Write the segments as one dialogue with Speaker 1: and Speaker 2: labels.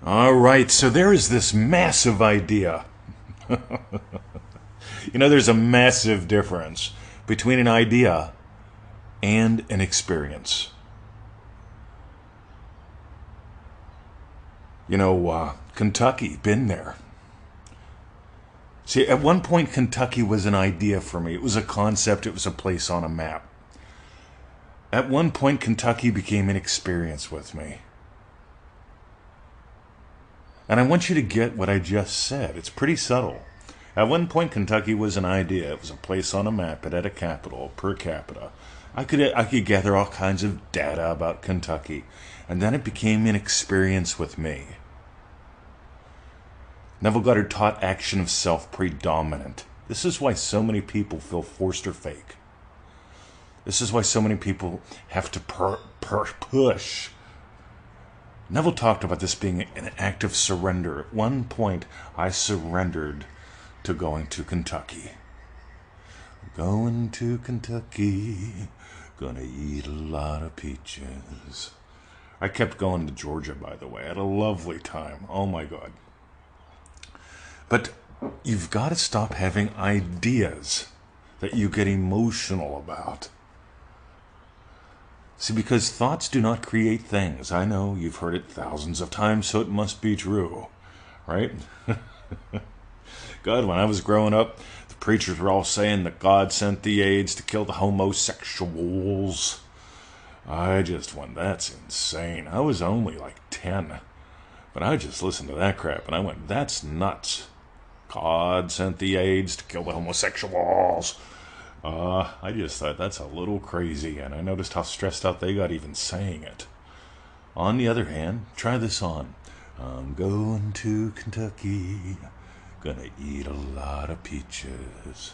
Speaker 1: All right, so there is this massive idea. There's a massive difference between an idea and an experience. Kentucky, been there. See, at one point, Kentucky was an idea for me. It was a concept, it was a place on a map. At one point, Kentucky became an experience with me. And I want you to get what I just said. It's pretty subtle. At one point, Kentucky was an idea. It was a place on a map. It had a capital per capita. I could gather all kinds of data about Kentucky. And then it became an experience with me. Neville Goddard taught action of self predominant. This is why so many people feel forced or fake. This is why so many people have to push. Neville talked about this being an act of surrender. At one point, I surrendered to going to Kentucky. Going to Kentucky, gonna eat a lot of peaches. I kept going to Georgia, by the way. I had a lovely time. Oh my God. But you've got to stop having ideas that you get emotional about. See, because thoughts do not create things. I know you've heard it thousands of times, so it must be true, right? God, when I was growing up, the preachers were all saying that God sent the AIDS to kill the homosexuals. I just went, that's insane. I was only like 10, but I just listened to that crap, and I went, that's nuts. God sent the AIDS to kill the homosexuals. I just thought that's a little crazy, and I noticed how stressed out they got even saying it. On the other hand, try this on. I'm going to Kentucky, gonna eat a lot of peaches.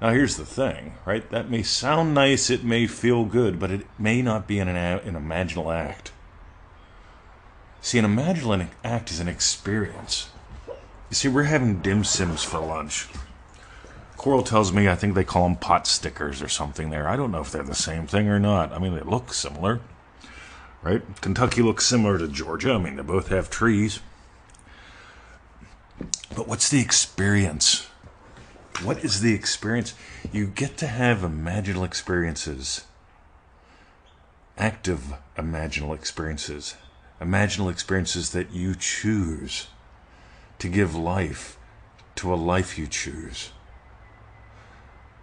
Speaker 1: Now here's the thing, right? That may sound nice, it may feel good, but it may not be an imaginal act. See, an imaginal act is an experience. You see, we're having dim sims for lunch. Coral tells me I think they call them pot stickers or something there. I don't know if they're the same thing or not. I mean, they look similar, right? Kentucky looks similar to Georgia. I mean, they both have trees. But what's the experience? What is the experience? You get to have imaginal experiences. Active imaginal experiences. Imaginal experiences that you choose to give life to a life you choose.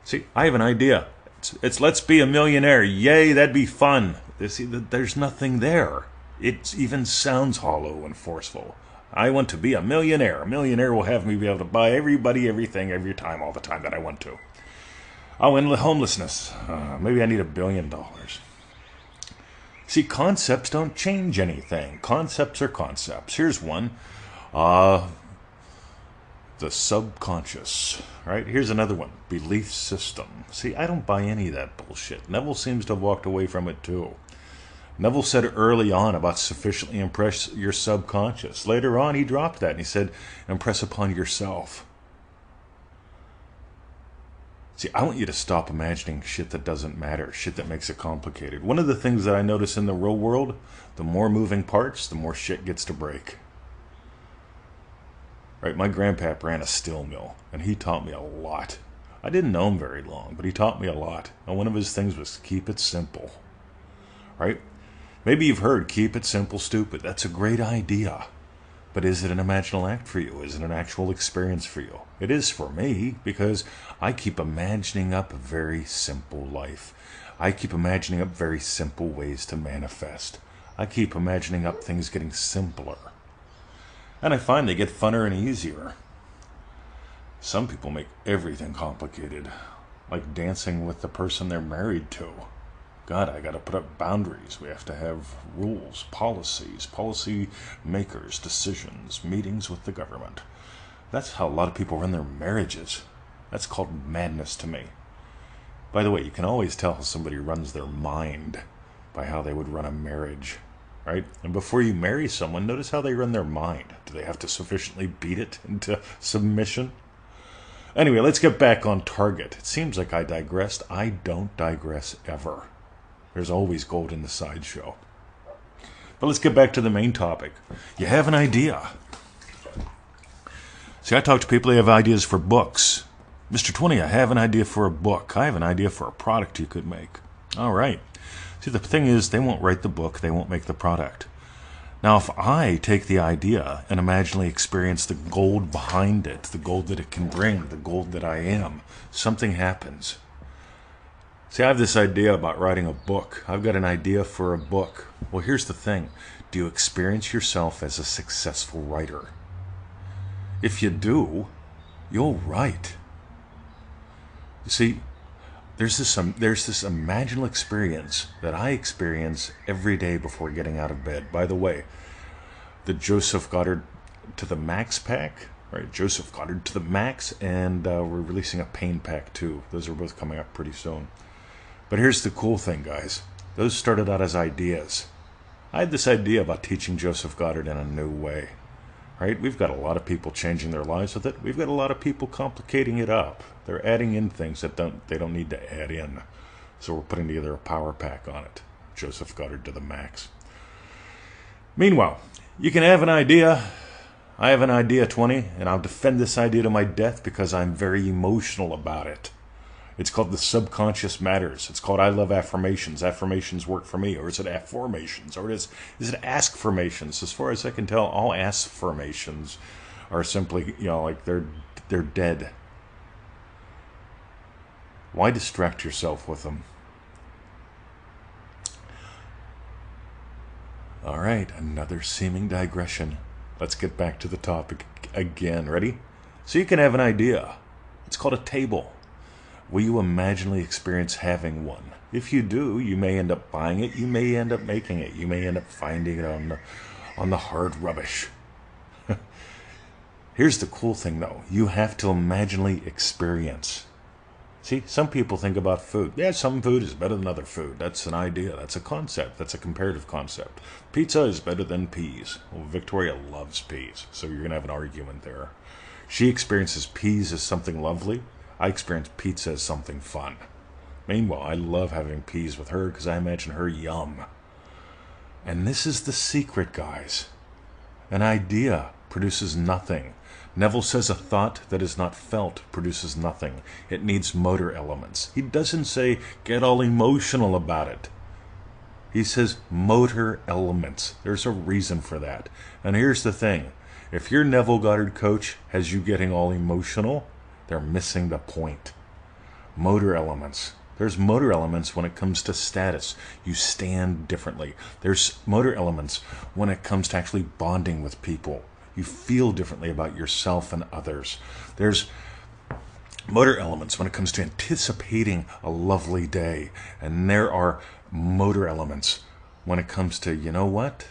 Speaker 1: See, I have an idea. It's let's be a millionaire. Yay, that'd be fun. See, there's nothing there. It even sounds hollow and forceful. I want to be a millionaire. A millionaire will have me be able to buy everybody, everything, every time, all the time that I want to. I'll end homelessness. Maybe I need $1 billion. See, concepts don't change anything. Concepts are concepts. Here's one. The subconscious, right? Here's another one. Belief system. See, I don't buy any of that bullshit. Neville seems to have walked away from it too. Neville said early on about sufficiently impress your subconscious. Later on, he dropped that and he said, impress upon yourself. See, I want you to stop imagining shit that doesn't matter, shit that makes it complicated. One of the things that I notice in the real world, the more moving parts, the more shit gets to break. Right, my grandpap ran a steel mill, and he taught me a lot. I didn't know him very long, but he taught me a lot. And one of his things was keep it simple. Right? Maybe you've heard keep it simple, stupid. That's a great idea. But is it an imaginal act for you? Is it an actual experience for you? It is for me, because I keep imagining up a very simple life. I keep imagining up very simple ways to manifest. I keep imagining up things getting simpler. And I find they get funner and easier. Some people make everything complicated, like dancing with the person they're married to. God, I gotta put up boundaries. We have to have rules, policies, policy makers, decisions, meetings with the government. That's how a lot of people run their marriages. That's called madness to me. By the way, you can always tell how somebody runs their mind by how they would run a marriage. Right? And before you marry someone, notice how they run their mind. Do they have to sufficiently beat it into submission? Anyway, let's get back on target. It seems like I digressed. I don't digress ever. There's always gold in the sideshow. But let's get back to the main topic. You have an idea. See, I talk to people, they have ideas for books. Mr. 20, I have an idea for a book. I have an idea for a product you could make. All right. See, the thing is, they won't write the book, they won't make the product. Now, if I take the idea and imaginally experience the gold behind it, the gold that it can bring, the gold that I am, something happens. See, I have this idea about writing a book. I've got an idea for a book. Well, here's the thing. Do you experience yourself as a successful writer? If you do, you'll write. You see, there's this imaginal experience that I experience every day before getting out of bed. By the way, the Joseph Goddard to the Max pack, right? Joseph Goddard to the Max, and we're releasing a Pain pack too. Those are both coming up pretty soon. But here's the cool thing, guys. Those started out as ideas. I had this idea about teaching Joseph Goddard in a new way. Right? We've got a lot of people changing their lives with it. We've got a lot of people complicating it up. They're adding in things that they don't need to add in. So we're putting together a power pack on it. Joseph Goddard to the Max. Meanwhile, you can have an idea. I have an idea, 20, and I'll defend this idea to my death because I'm very emotional about it. It's called The Subconscious Matters. It's called I Love Affirmations. Affirmations work for me. Or is it affirmations? Or is it ask-formations? As far as I can tell, all ask-formations are simply, like they're dead. Why distract yourself with them? All right, another seeming digression. Let's get back to the topic again. Ready? So you can have an idea. It's called a table. Will you imaginally experience having one? If you do, you may end up buying it. You may end up making it. You may end up finding it on the hard rubbish. Here's the cool thing, though. You have to imaginally experience. See, some people think about food. Yeah, some food is better than other food. That's an idea. That's a concept. That's a comparative concept. Pizza is better than peas. Well, Victoria loves peas, so you're going to have an argument there. She experiences peas as something lovely. I experience pizza as something fun. Meanwhile, I love having peas with her because I imagine her yum. And this is the secret, guys. An idea produces nothing. Neville says a thought that is not felt produces nothing. It needs motor elements. He doesn't say get all emotional about it. He says motor elements. There's a reason for that. And here's the thing. If your Neville Goddard coach has you getting all emotional, they're missing the point. Motor elements. There's motor elements when it comes to status. You stand differently. There's motor elements when it comes to actually bonding with people. You feel differently about yourself and others. There's motor elements when it comes to anticipating a lovely day. And there are motor elements when it comes to, you know what?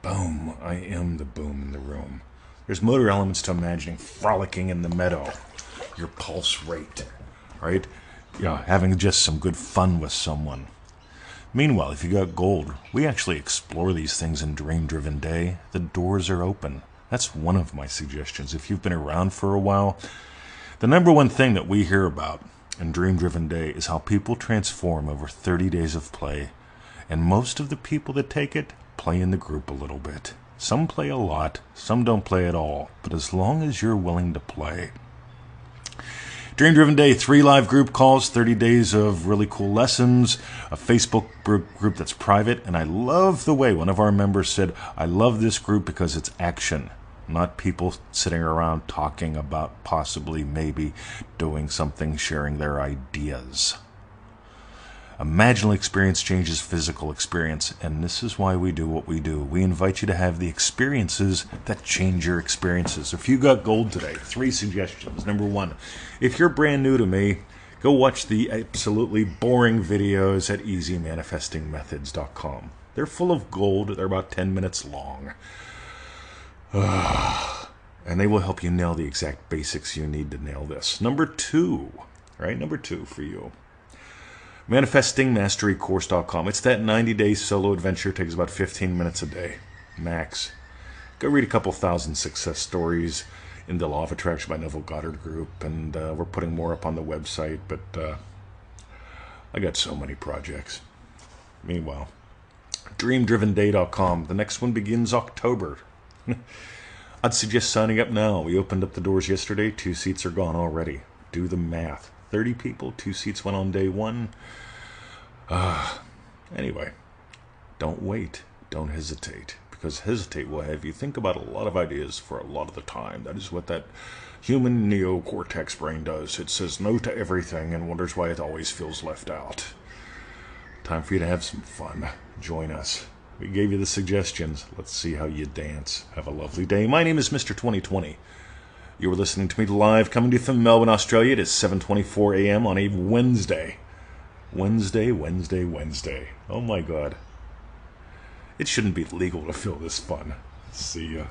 Speaker 1: Boom, I am the boom in the room. There's motor elements to imagining frolicking in the meadow. Your pulse rate, right? Having just some good fun with someone. Meanwhile, if you got gold, we actually explore these things in Dream Driven Day. The doors are open. That's one of my suggestions. If you've been around for a while, the number one thing that we hear about in Dream Driven Day is how people transform over 30 days of play. And most of the people that take it play in the group a little bit. Some play a lot, some don't play at all. But as long as you're willing to play. Dream Driven Day, 3 live group calls, 30 days of really cool lessons, a Facebook group that's private, and I love the way one of our members said, I love this group because it's action, not people sitting around talking about possibly, maybe, doing something, sharing their ideas. Imaginal experience changes physical experience, and this is why we do what we do. We invite you to have the experiences that change your experiences. If you got gold today, 3 suggestions. Number 1, if you're brand new to me, go watch the absolutely boring videos at easymanifestingmethods.com. They're full of gold. They're about 10 minutes long. And they will help you nail the exact basics you need to nail this. Number 2, right? Number 2 for you. ManifestingMasteryCourse.com. It's that 90-day solo adventure. It takes about 15 minutes a day, max. Go read a couple thousand success stories in the Law of Attraction by Neville Goddard group, and we're putting more up on the website, but I got so many projects. Meanwhile, DreamDrivenDay.com. The next one begins October. I'd suggest signing up now. We opened up the doors yesterday. 2 seats are gone already. Do the math. 30 people, 2 seats went on day 1. Anyway, don't wait. Don't hesitate. Because hesitate will have you think about a lot of ideas for a lot of the time. That is what that human neocortex brain does. It says no to everything and wonders why it always feels left out. Time for you to have some fun. Join us. We gave you the suggestions. Let's see how you dance. Have a lovely day. My name is Mr. 2020. You were listening to me live, coming to you from Melbourne, Australia. It is 7:24 a.m. on a Wednesday. Wednesday. Oh my God. It shouldn't be legal to feel this fun. See ya.